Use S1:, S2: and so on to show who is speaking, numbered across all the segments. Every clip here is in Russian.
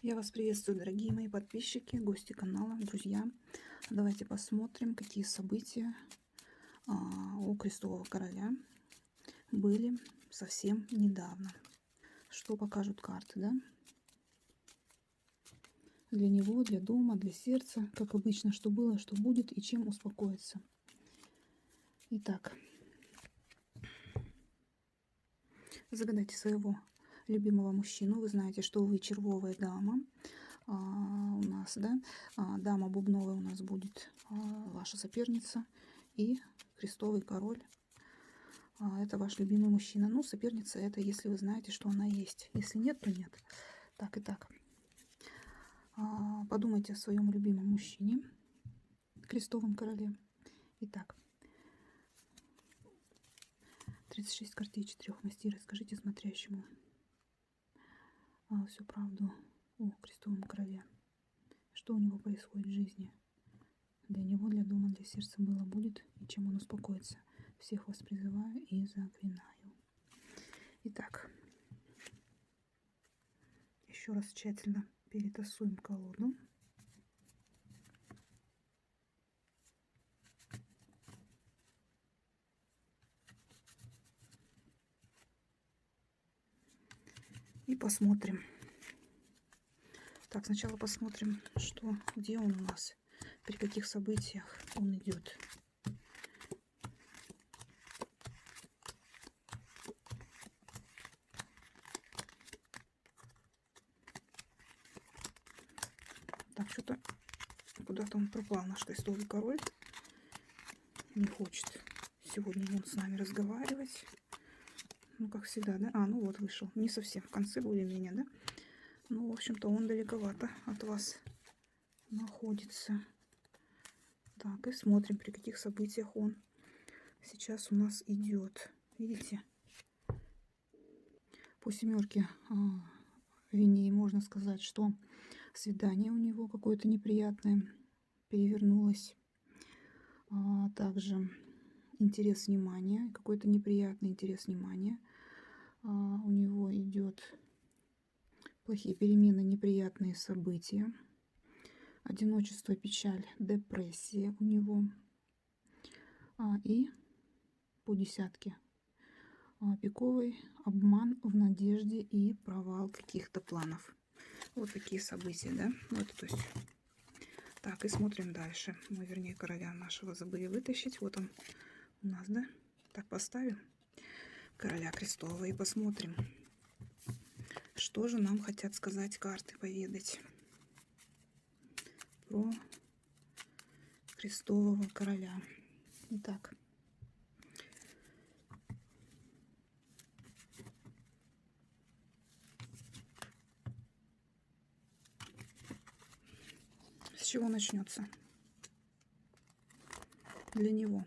S1: Я вас приветствую, дорогие мои подписчики, гости канала, друзья. Давайте посмотрим, какие события у Крестового Короля были совсем недавно. Что покажут карты, да? Для него, для дома, для сердца, как обычно, что было, что будет и чем успокоиться. Итак, загадайте своего любимого мужчину. Вы знаете, что вы червовая дама. У нас, да, дама бубновая у нас будет ваша соперница, и крестовый король это ваш любимый мужчина. Ну, соперница это, если вы знаете, что она есть. Если нет, то нет. Так и так. Подумайте о своем любимом мужчине, крестовом короле. Итак, 36 картей 4 мастей. Расскажите смотрящему всю правду о крестовом короле. Что у него происходит в жизни. Для него, для дома, для сердца было, будет, и чем он успокоится. Всех вас призываю и заклинаю. Итак, еще раз тщательно перетасуем колоду. И посмотрим. Так, сначала посмотрим, что, где он у нас, при каких событиях он идет. Так, что-то куда-то он пропал, наш крестовый король. Не хочет сегодня он с нами разговаривать. Ну, как всегда, да? Ну вот вышел. Не совсем, в конце более-менее, да? Ну, в общем-то, он далековато от вас находится. Так, и смотрим, при каких событиях он сейчас у нас идет. Видите? По семерке Веней можно сказать, что свидание у него какое-то неприятное перевернулось. Также интерес внимания, какой-то неприятный интерес внимания. У него идет плохие перемены, неприятные события. Одиночество, печаль, депрессия у него. И по десятке пиковый обман в надежде и провал каких-то планов. Вот такие события, да? Вот, то есть. Так, и смотрим дальше. Мы, вернее, короля нашего забыли вытащить. Вот он у нас, да? Так, поставим короля крестового и посмотрим, что же нам хотят сказать карты, поведать про крестового короля. Итак. С чего начнется для него?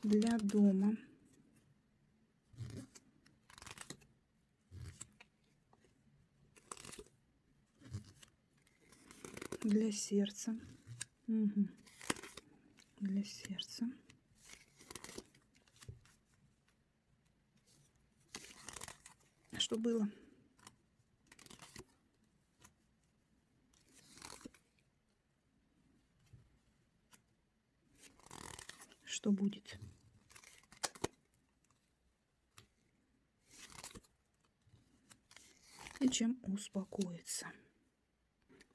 S1: Для дома. Для сердца. Угу. Для сердца. Что было? Что будет? И чем успокоиться?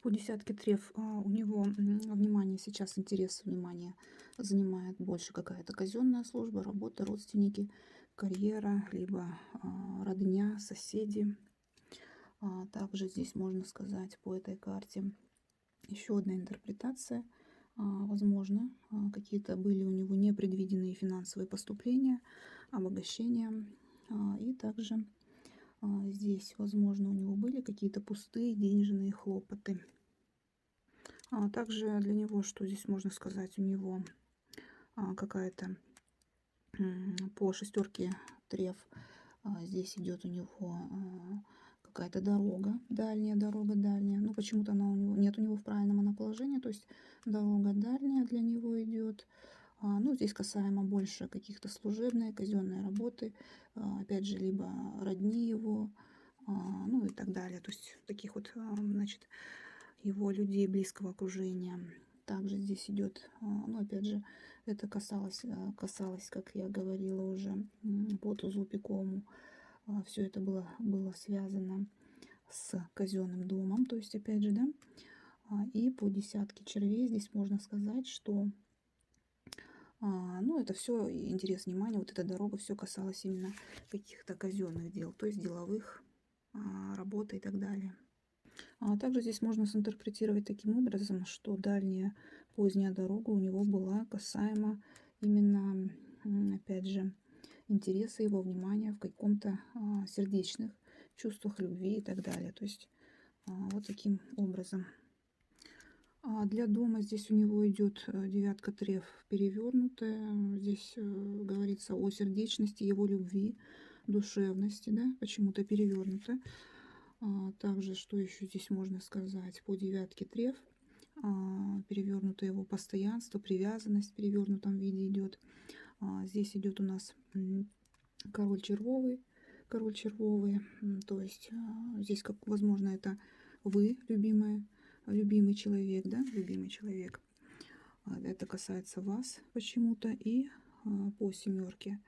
S1: По десятке треф у него внимание сейчас, интерес, внимание занимает больше какая-то казенная служба, работа, родственники, карьера, либо родня, соседи. Также здесь можно сказать по этой карте еще одна интерпретация. Возможно, какие-то были у него непредвиденные финансовые поступления, обогащения. И также здесь, возможно, у него были какие-то пустые денежные хлопоты. Также для него, что здесь можно сказать, у него какая-то по шестерке треф. Здесь идет у него какая-то дорога, дальняя. Но почему-то она у него нет у него в правильном она положении, то есть дорога дальняя для него идет. Ну, здесь касаемо больше каких-то служебной, казенной работы, опять же, либо родни его, ну и так далее. То есть таких вот, значит, его людей близкого окружения. Также здесь идет, ну, опять же, это касалось, как я говорила уже, по тузу пиковому. Все это было связано с казенным домом. То есть, опять же, да, и по десятке червей здесь можно сказать, что ну, это все интерес внимания, вот эта дорога, все касалось именно каких-то казенных дел, то есть деловых, работы и так далее. Также здесь можно синтерпретировать таким образом, что дальняя поздняя дорога у него была касаемо именно, опять же, интереса его внимания в каком-то сердечных чувствах любви и так далее. То есть вот таким образом. Для дома здесь у него идет девятка треф перевернутая. Здесь говорится о сердечности, его любви, душевности, да, почему-то перевернуто. Также, что еще здесь можно сказать? По девятке треф перевернуто его постоянство, привязанность в перевернутом виде идет. Здесь идет у нас король червовый. То есть здесь, как возможно, это вы, любимый человек, да, любимый человек. Это касается вас почему-то. И по семерке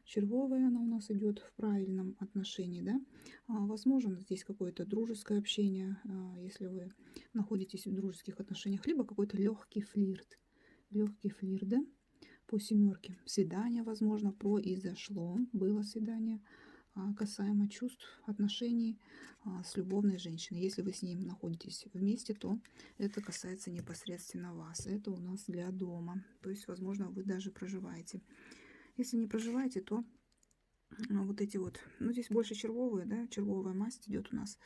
S1: червовая она у нас идет в правильном отношении, да. Возможно, здесь какое-то дружеское общение, если вы находитесь в дружеских отношениях, либо какой-то легкий флирт, да. По семерке свидание, возможно, произошло, было свидание касаемо чувств, отношений с любовной женщиной. Если вы с ним находитесь вместе, то это касается непосредственно вас. Это у нас для дома. То есть, возможно, вы даже проживаете. Если не проживаете, то вот эти вот, ну, здесь больше червовые, да, червовая масть идет у нас.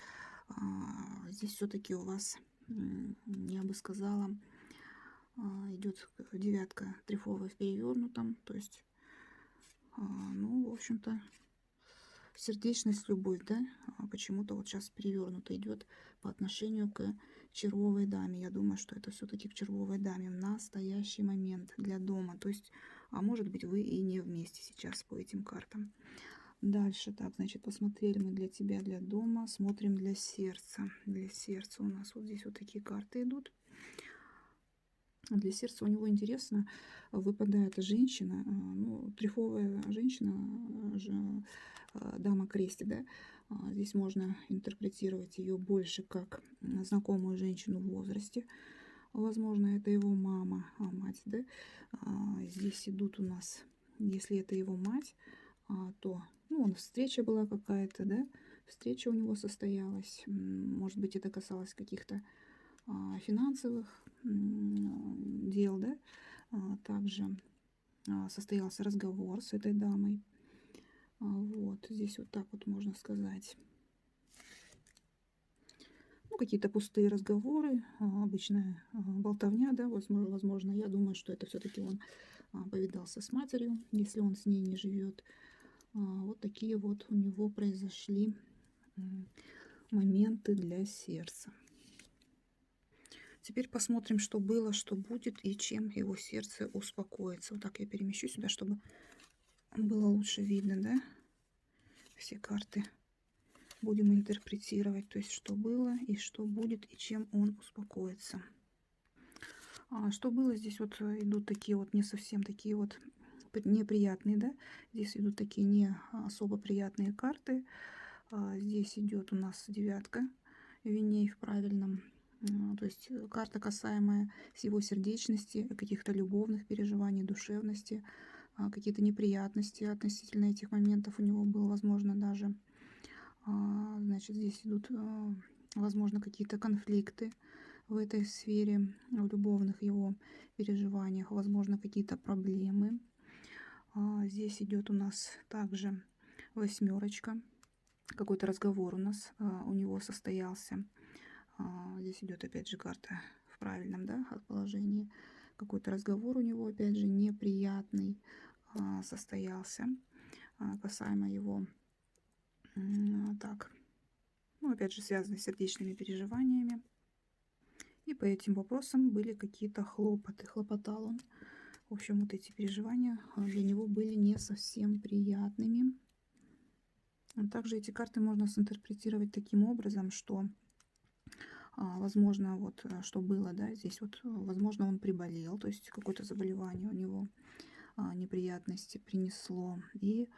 S1: Здесь все-таки у вас, я бы сказала, идет девятка трефовая в перевернутом. То есть, ну, в общем-то, сердечность, любовь, да, почему-то вот сейчас перевернуто идет по отношению к червовой даме. Я думаю, что это все-таки к червовой даме в настоящий момент для дома. То есть, может быть, вы и не вместе сейчас по этим картам. Дальше, так, значит, посмотрели мы для тебя, для дома, смотрим для сердца. Для сердца у нас вот здесь вот такие карты идут. Для сердца у него интересно, выпадает женщина, ну, трефовая женщина, дама крести, да. Здесь можно интерпретировать ее больше как знакомую женщину в возрасте. Возможно, это его мама, мать, да. Здесь идут у нас, если это его мать, то, ну, встреча была какая-то, да, встреча у него состоялась. Может быть, это касалось каких-то финансовых дел, да. Также состоялся разговор с этой дамой. Вот, здесь вот так вот можно сказать. Ну, какие-то пустые разговоры, обычная болтовня, да, возможно, я думаю, что это все-таки он повидался с матерью, если он с ней не живет. Вот такие вот у него произошли моменты для сердца. Теперь посмотрим, что было, что будет и чем его сердце успокоится. Вот так я перемещу сюда, чтобы было лучше видно, да, все карты. Будем интерпретировать, то есть что было и что будет и чем он успокоится. Что было здесь, вот идут такие вот не совсем такие вот неприятные, да, здесь идут такие не особо приятные карты. Здесь идет у нас девятка виней в правильном, то есть карта, касаемая его сердечности, каких-то любовных переживаний, душевности, какие-то неприятности относительно этих моментов у него было, возможно, даже. Значит, здесь идут, возможно, какие-то конфликты в этой сфере, в любовных его переживаниях, возможно, какие-то проблемы. Здесь идет у нас также восьмерочка. Какой-то разговор у нас у него состоялся. Здесь идет опять же карта в правильном, да, положении. Какой-то разговор у него опять же неприятный состоялся касаемо его, так, ну, опять же, связаны с сердечными переживаниями. И по этим вопросам были какие-то хлопоты. Хлопотал он В общем, вот эти переживания для него были не совсем приятными. Также эти карты можно интерпретировать таким образом, что, возможно, вот что было, да, здесь вот, возможно, он приболел, то есть какое-то заболевание у него неприятности принесло. И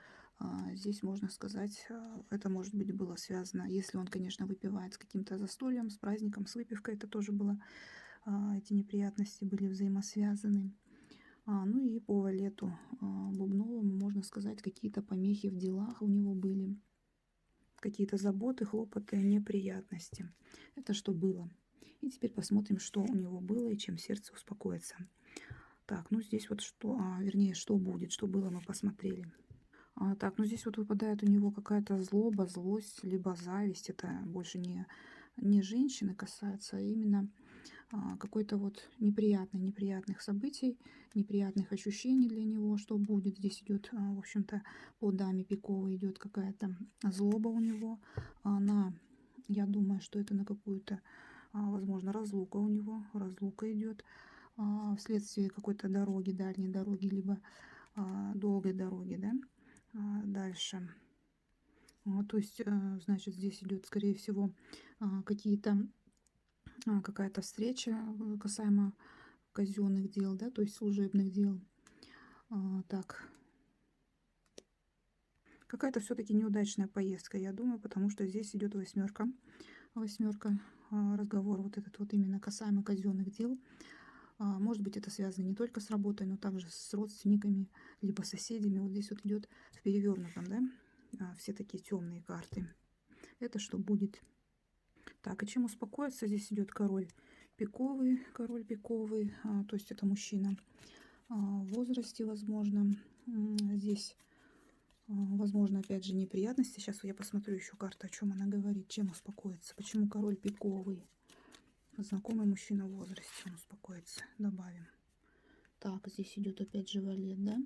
S1: здесь можно сказать, это может быть было связано, если он, конечно, выпивает с каким-то застольем, с праздником, с выпивкой, это тоже было, эти неприятности были взаимосвязаны. Ну и по валету бубновому можно сказать, какие-то помехи в делах у него были, какие-то заботы, хлопоты, неприятности. Это что было. И теперь посмотрим, что у него было и чем сердце успокоится. Так, ну здесь вот что, вернее, что будет, что было, мы посмотрели. Так, ну здесь вот выпадает у него какая-то злоба, злость, либо зависть. Это больше не женщины касается, а именно какой-то вот неприятных событий, неприятных ощущений для него, что будет. Здесь идет, в общем-то, по даме пиковой идет какая-то злоба у него. Я думаю, что это на какую-то, возможно, разлука у него. Разлука идет вследствие какой-то дороги, дальней дороги, либо долгой дороги, да. Дальше. То есть, значит, здесь идет, скорее всего, какая-то встреча касаемо казенных дел, да, то есть служебных дел. Так, какая-то все-таки неудачная поездка, я думаю, потому что здесь идет восьмерка. Восьмерка разговор вот этот вот именно касаемо казенных дел. Может быть, это связано не только с работой, но также с родственниками, либо соседями. Вот здесь вот идет в перевернутом, да, все такие темные карты. Это что будет? Так, и чем успокоиться? Здесь идет король пиковый, то есть это мужчина в возрасте, возможно. Здесь, возможно, опять же, неприятности. Сейчас я посмотрю еще карту, о чем она говорит, чем успокоиться. Почему король пиковый? Знакомый мужчина в возрасте, он успокоится. Добавим. Так, здесь идет опять же валет, да?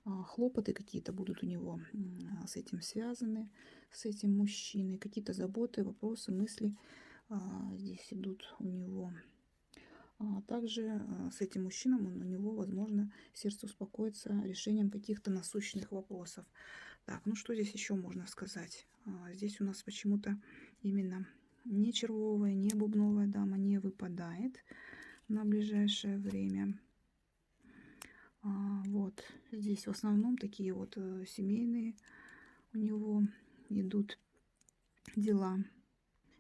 S1: Хлопоты какие-то будут у него с этим связаны, с этим мужчиной. Какие-то заботы, вопросы, мысли здесь идут у него. Также с этим мужчиной у него, возможно, сердце успокоится решением каких-то насущных вопросов. Так, ну что здесь еще можно сказать? Здесь у нас почему-то именно не червовая, не бубновая дама не выпадает на ближайшее время. Вот здесь в основном такие вот семейные у него идут дела.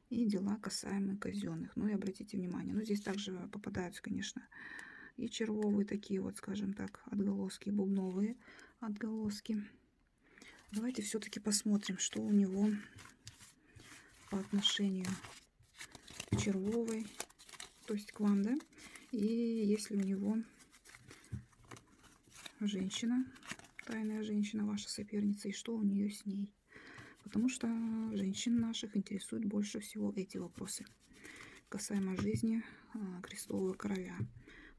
S1: И дела касаемые казенных. Ну и обратите внимание, ну здесь также попадаются, конечно, и червовые такие вот, скажем так, отголоски, бубновые отголоски. Давайте все-таки посмотрим, что у него по отношению к червовой, то есть к вам, да, и если у него женщина, тайная женщина, ваша соперница, и что у нее с ней. Потому что женщин наших интересуют больше всего эти вопросы касаемо жизни крестового короля.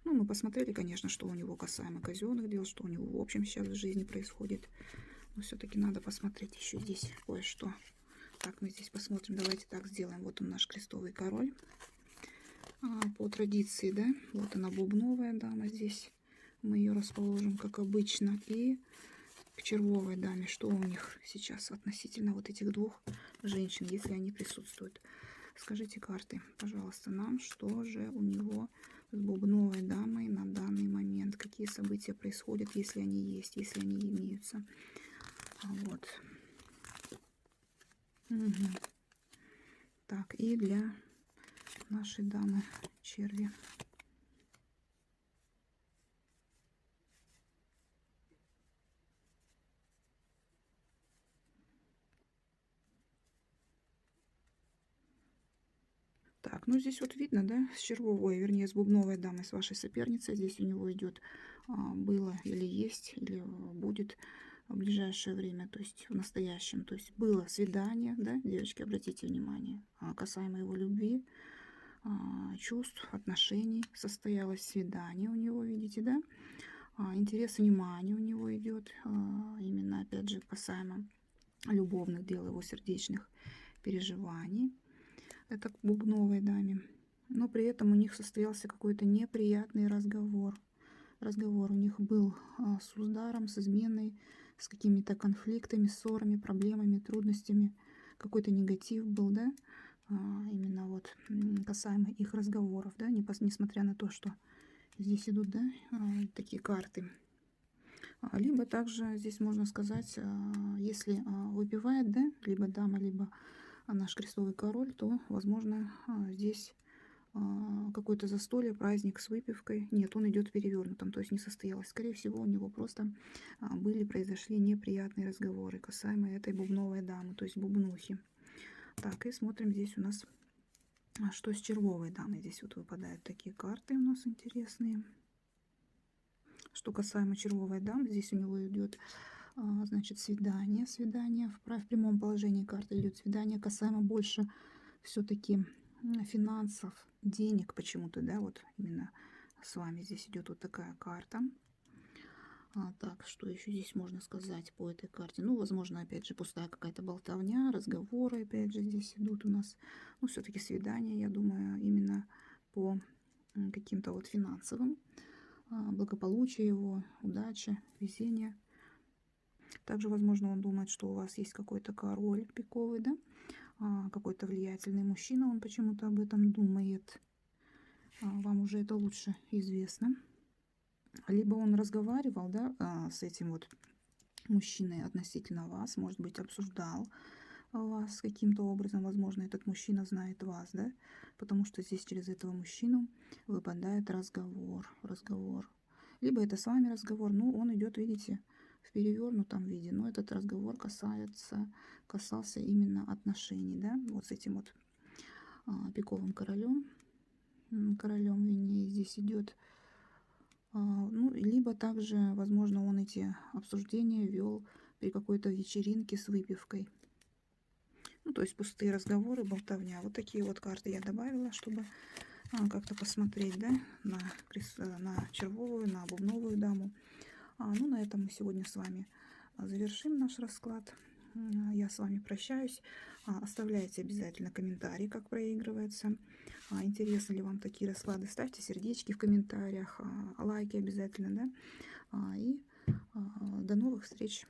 S1: Ну, мы посмотрели, конечно, что у него касаемо казенных дел, что у него в общем сейчас в жизни происходит. Но все-таки надо посмотреть еще здесь кое-что. Так, мы здесь посмотрим. Давайте так сделаем. Вот он наш крестовый король. По традиции, да, вот она бубновая дама здесь. Мы ее расположим, как обычно. И к червовой даме, что у них сейчас относительно вот этих двух женщин, если они присутствуют. Скажите карты, пожалуйста, нам, что же у него с бубновой дамой на данный момент, какие события происходят, если они есть, если они имеются. Вот. Угу. Так, и для нашей дамы черви. Так, ну здесь вот видно, да, с червовой, вернее, с бубновой дамой, с вашей соперницей. Здесь у него идет было или есть, или будет в ближайшее время, то есть в настоящем. То есть было свидание, да, девочки, обратите внимание, касаемо его любви, чувств, отношений. Состоялось свидание у него, видите, да. Интерес, внимание у него идет, именно, опять же, касаемо любовных дел, его сердечных переживаний. Это к бубновой даме. Но при этом у них состоялся какой-то неприятный разговор. разговор у них был с ударом, с изменой, с какими-то конфликтами, ссорами, проблемами, трудностями. Какой-то негатив был, да, именно вот касаемо их разговоров, да, несмотря на то, что здесь идут, да, такие карты. Либо также здесь можно сказать, если выпивает, да, либо дама, либо наш крестовый король, то, возможно, здесь какое-то застолье, праздник с выпивкой. Нет, он идет перевернутым, то есть не состоялось. Скорее всего, у него просто произошли неприятные разговоры касаемо этой бубновой дамы, то есть бубнухи. Так, и смотрим здесь у нас, что с червовой дамой. Здесь вот выпадают такие карты у нас интересные. Что касаемо червовой дамы, здесь у него идет, значит, свидание. В прямом положении карты идет свидание касаемо больше все-таки финансов, денег почему-то, да, вот именно с вами здесь идет вот такая карта. Так, что еще здесь можно сказать по этой карте? Ну, возможно, опять же, пустая какая-то болтовня, разговоры, опять же, здесь идут у нас. Ну, все-таки свидание, я думаю, именно по каким-то вот финансовым, благополучие его, удача, везение. Также, возможно, он думает, что у вас есть какой-то король пиковый, да, какой-то влиятельный мужчина, он почему-то об этом думает. Вам уже это лучше известно. Либо он разговаривал, да, с этим вот мужчиной относительно вас, может быть, обсуждал вас каким-то образом. Возможно, этот мужчина знает вас, да, потому что здесь через этого мужчину выпадает разговор. Либо это с вами разговор, ну, он идет, видите, в перевернутом виде, но этот разговор касался именно отношений, да, вот с этим вот пиковым королем. Королем Веней здесь идет. Ну, либо также, возможно, он эти обсуждения вел при какой-то вечеринке с выпивкой. Ну, то есть пустые разговоры, болтовня. Вот такие вот карты я добавила, чтобы как-то посмотреть, да, на червовую, на бубновую даму. Ну, на этом мы сегодня с вами завершим наш расклад. Я с вами прощаюсь. Оставляйте обязательно комментарий, как проигрывается. Интересны ли вам такие расклады? Ставьте сердечки в комментариях, лайки обязательно, да. И до новых встреч!